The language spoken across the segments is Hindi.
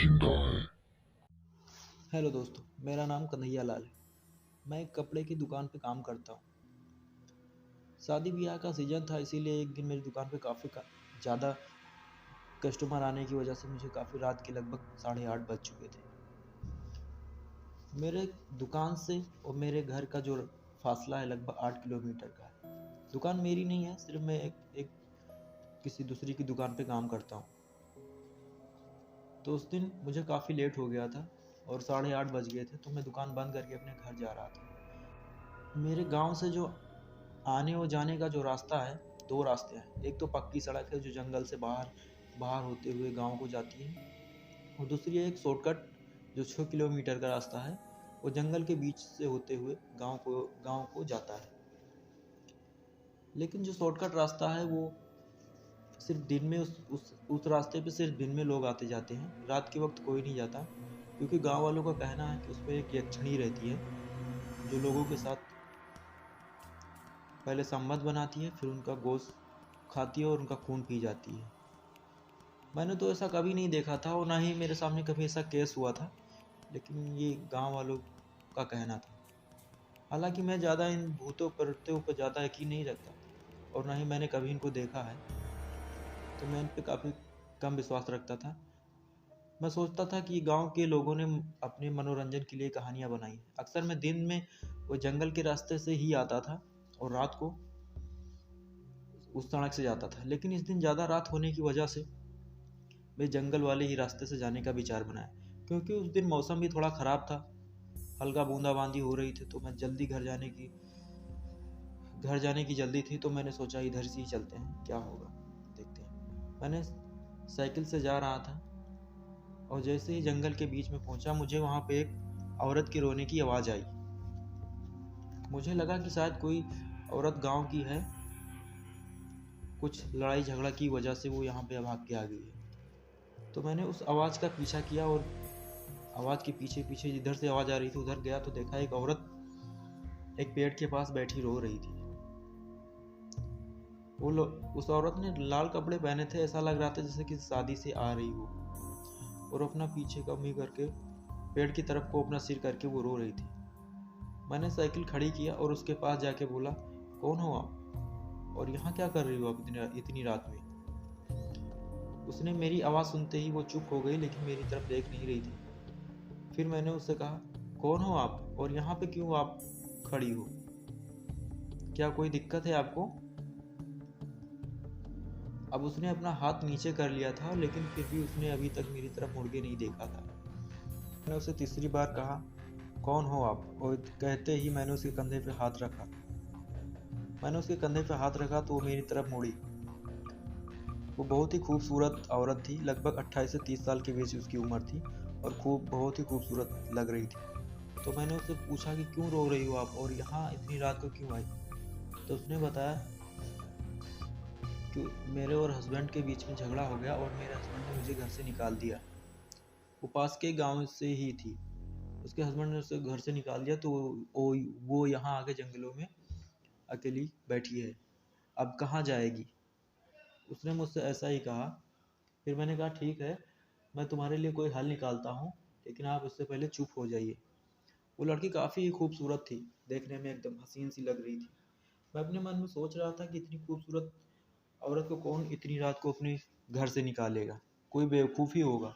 जिंदा है। हेलो दोस्तों, मेरा नाम कन्हैया लाल है। मैं एक कपड़े की दुकान पे काम करता हूँ। शादी ब्याह का सीज़न था, इसीलिए एक दिन मेरी दुकान पे काफ़ी ज़्यादा कस्टमर आने की वजह से मुझे काफ़ी रात के लगभग 8:30 बज चुके थे। मेरे दुकान से और मेरे घर का जो फासला है लगभग 8 किलोमीटर का है। दुकान मेरी नहीं है, सिर्फ मैं एक किसी दूसरी की दुकान पे काम करता हूँ। तो उस दिन मुझे काफ़ी लेट हो गया था और 8:30 बज गए थे, तो मैं दुकान बंद करके अपने घर जा रहा था। मेरे गांव से जो आने और जाने का जो रास्ता है, दो रास्ते हैं। एक तो पक्की सड़क है जो जंगल से बाहर बाहर होते हुए गांव को जाती है, और दूसरी है एक शॉर्टकट जो 6 किलोमीटर का रास्ता है, वो जंगल के बीच से होते हुए गांव को जाता है। लेकिन जो शॉर्टकट रास्ता है वो सिर्फ दिन में उस रास्ते पे सिर्फ दिन में लोग आते जाते हैं, रात के वक्त कोई नहीं जाता, क्योंकि गांव वालों का कहना है कि उस पर एक यक्षिणी रहती है जो लोगों के साथ पहले संबंध बनाती है, फिर उनका गोश्त खाती है और उनका खून पी जाती है। मैंने तो ऐसा कभी नहीं देखा था और ना ही मेरे सामने कभी ऐसा केस हुआ था, लेकिन ये गांव वालों का कहना था। हालांकि मैं ज़्यादा इन भूतों प्रेतों पर ज़्यादा यकीन नहीं रखता और ना ही मैंने कभी इनको देखा है, तो मैं इन पर काफ़ी कम विश्वास रखता था। मैं सोचता था कि गांव के लोगों ने अपने मनोरंजन के लिए कहानियां बनाई हैं। अक्सर मैं दिन में वो जंगल के रास्ते से ही आता था और रात को उस सड़क से जाता था, लेकिन इस दिन ज़्यादा रात होने की वजह से मैं जंगल वाले ही रास्ते से जाने का विचार बनाया, क्योंकि उस दिन मौसम भी थोड़ा ख़राब था, हल्का बूंदाबांदी हो रही थी, तो मैं जल्दी घर जाने की जल्दी थी, तो मैंने सोचा इधर से ही चलते हैं, क्या होगा देखते हैं। मैंने साइकिल से जा रहा था और जैसे ही जंगल के बीच में पहुंचा, मुझे वहाँ पे एक औरत की रोने की आवाज़ आई। मुझे लगा कि शायद कोई औरत गांव की है, कुछ लड़ाई झगड़ा की वजह से वो यहाँ पे भाग के आ गई है। तो मैंने उस आवाज़ का पीछा किया और आवाज़ के पीछे पीछे जिधर से आवाज़ आ रही थी उधर गया, तो देखा एक औरत एक पेड़ के पास बैठी रो रही थी। उस औरत ने लाल कपड़े पहने थे, ऐसा लग रहा था जैसे कि शादी से आ रही हो, और अपना पीछे का मुंह करके पेड़ की तरफ को अपना सिर करके वो रो रही थी। मैंने साइकिल खड़ी किया और उसके पास जाके बोला, कौन हो आप और यहाँ क्या कर रही हो आप इतनी रात में। उसने मेरी आवाज़ सुनते ही वो चुप हो गई, लेकिन मेरी तरफ देख नहीं रही थी। फिर मैंने उससे कहा, कौन हो आप और यहाँ पे क्यों आप खड़ी हो, क्या कोई दिक्कत है आपको। अब उसने अपना हाथ नीचे कर लिया था, लेकिन फिर भी उसने अभी तक मेरी तरफ मुड़ के नहीं देखा था। मैंने उसे तीसरी बार कहा, कौन हो आप, और कहते ही मैंने उसके कंधे पे हाथ रखा। तो वो मेरी तरफ मुड़ी। वो बहुत ही खूबसूरत औरत थी, लगभग 28 से 30 साल के बीच उसकी उम्र थी, और बहुत ही खूबसूरत लग रही थी। तो मैंने उससे पूछा कि क्यों रो रही हो आप और यहाँ इतनी रात को क्यों आई। तो उसने बताया कि मेरे और हस्बैंड के बीच में झगड़ा हो गया और मेरे हस्बैंड ने मुझे घर से निकाल दिया। वो पास के गांव से ही थी, उसके हस्बैंड ने उसे घर से निकाल दिया, तो वो यहाँ आके जंगलों में अकेली बैठी है, अब कहाँ जाएगी। उसने मुझसे ऐसा ही कहा। फिर मैंने कहा, ठीक है, मैं तुम्हारे लिए कोई हल निकालता हूँ, लेकिन आप उससे पहले चुप हो जाइए। वो लड़की काफ़ी खूबसूरत थी, देखने में एकदम हसीन सी लग रही थी। मैं अपने मन में सोच रहा था कि इतनी खूबसूरत औरत को कौन इतनी रात को अपने घर से निकालेगा, कोई बेवकूफ़ी होगा।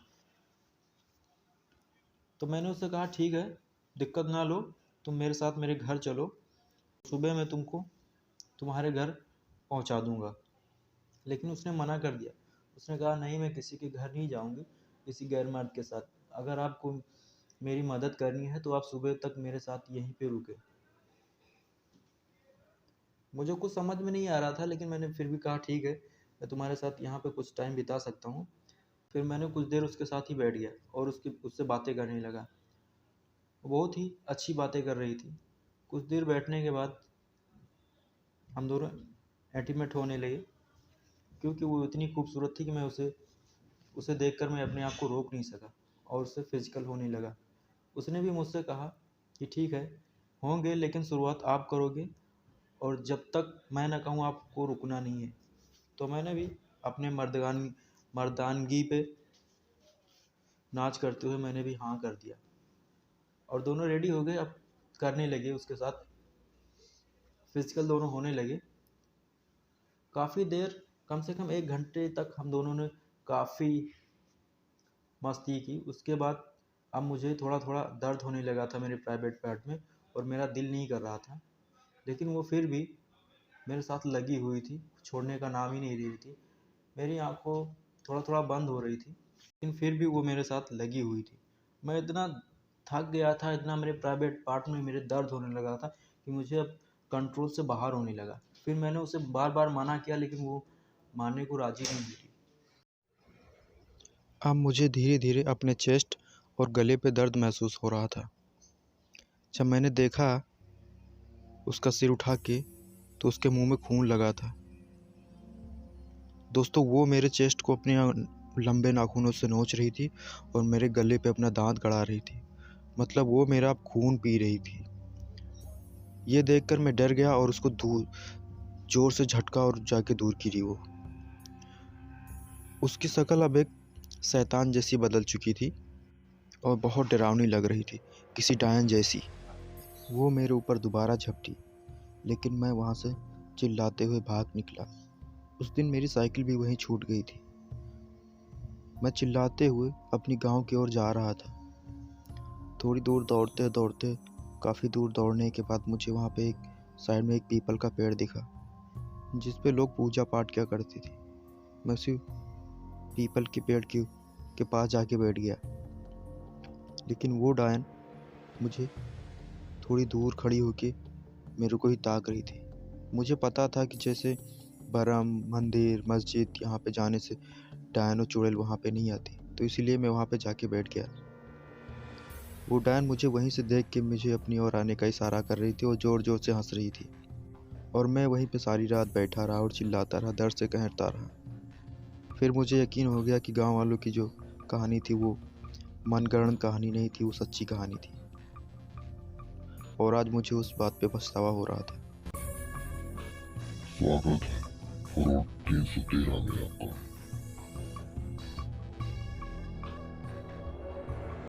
तो मैंने उससे कहा, ठीक है, दिक्कत ना लो, तुम मेरे साथ मेरे घर चलो, सुबह मैं तुमको तुम्हारे घर पहुंचा दूंगा। लेकिन उसने मना कर दिया। उसने कहा, नहीं, मैं किसी के घर नहीं जाऊंगी किसी गैर मर्द के साथ। अगर आपको मेरी मदद करनी है तो आप सुबह तक मेरे साथ यहीं पे रुके। मुझे कुछ समझ में नहीं आ रहा था, लेकिन मैंने फिर भी कहा, ठीक है, मैं तुम्हारे साथ यहाँ पे कुछ टाइम बिता सकता हूँ। फिर मैंने कुछ देर उसके साथ ही बैठ गया और उससे बातें करने लगा। वो बहुत ही अच्छी बातें कर रही थी। कुछ देर बैठने के बाद हम दोनों इंटीमेट होने लगे, क्योंकि वो इतनी खूबसूरत थी कि मैं उसे उसे देखकर मैं अपने आप को रोक नहीं सका और उससे फिजिकल होने लगा। उसने भी मुझसे कहा कि ठीक है, होंगे, लेकिन शुरुआत आप करोगे और जब तक मैं ना कहूँ आपको रुकना नहीं है। तो मैंने भी अपने मर्दानगी पे नाच करते हुए मैंने भी हाँ कर दिया और दोनों रेडी हो गए। अब करने लगे उसके साथ, फिजिकल दोनों होने लगे। काफ़ी देर, कम से कम 1 घंटे तक हम दोनों ने काफ़ी मस्ती की। उसके बाद अब मुझे थोड़ा थोड़ा दर्द होने लगा था मेरे प्राइवेट पार्ट में और मेरा दिल नहीं कर रहा था, लेकिन वो फिर भी मेरे साथ लगी हुई थी, छोड़ने का नाम ही नहीं ले रही थी। मेरी आंखों थोड़ा थोड़ा बंद हो रही थी, लेकिन फिर भी वो मेरे साथ लगी हुई थी। मैं इतना थक गया था, इतना मेरे प्राइवेट पार्ट में मेरे दर्द होने लगा था कि मुझे अब कंट्रोल से बाहर होने लगा। फिर मैंने उसे बार बार मना किया, लेकिन वो मानने को राजी नहीं हुई। अब मुझे धीरे धीरे अपने चेस्ट और गले पे दर्द महसूस हो रहा था। जब मैंने देखा उसका सिर उठा के, तो उसके मुंह में खून लगा था। दोस्तों, वो मेरे चेस्ट को अपने लंबे नाखूनों से नोच रही थी और मेरे गले पे अपना दांत गड़ा रही थी। मतलब वो मेरा खून पी रही थी। ये देखकर मैं डर गया और उसको दूर जोर से झटका और जाके दूर गिरी वो। उसकी शक्ल अब एक शैतान जैसी बदल चुकी थी और बहुत डरावनी लग रही थी, किसी डायन जैसी। वो मेरे ऊपर दोबारा झपटी, लेकिन मैं वहाँ से चिल्लाते हुए भाग निकला। उस दिन मेरी साइकिल भी वहीं छूट गई थी। मैं चिल्लाते हुए अपनी गांव की ओर जा रहा था। थोड़ी दूर दौड़ते दौड़ते, काफ़ी दूर दौड़ने के बाद मुझे वहाँ पे एक साइड में एक पीपल का पेड़ दिखा, जिस पे लोग पूजा पाठ किया करते थे। मैं उसी पीपल के पेड़ के पास जाके बैठ गया, लेकिन वो डायन मुझे थोड़ी दूर खड़ी होके मेरे को ही ताक रही थी। मुझे पता था कि जैसे भरम मंदिर मस्जिद यहाँ पे जाने से डायन और चुड़ैल वहाँ पे नहीं आती, तो इसीलिए मैं वहाँ पे जाके बैठ गया। वो डायन मुझे वहीं से देख के मुझे अपनी ओर आने का इशारा कर रही थी और ज़ोर ज़ोर से हंस रही थी। और मैं वहीं पे सारी रात बैठा रहा और चिल्लाता रहा, दर्द से कहरता रहा। फिर मुझे यकीन हो गया कि गांव वालों की जो कहानी थी वो मनगढ़ंत कहानी नहीं थी, वो सच्ची कहानी थी। और आज मुझे उस बात पे पछतावा हो रहा था। स्वागत है फॉरवर्ड 313 में आपका।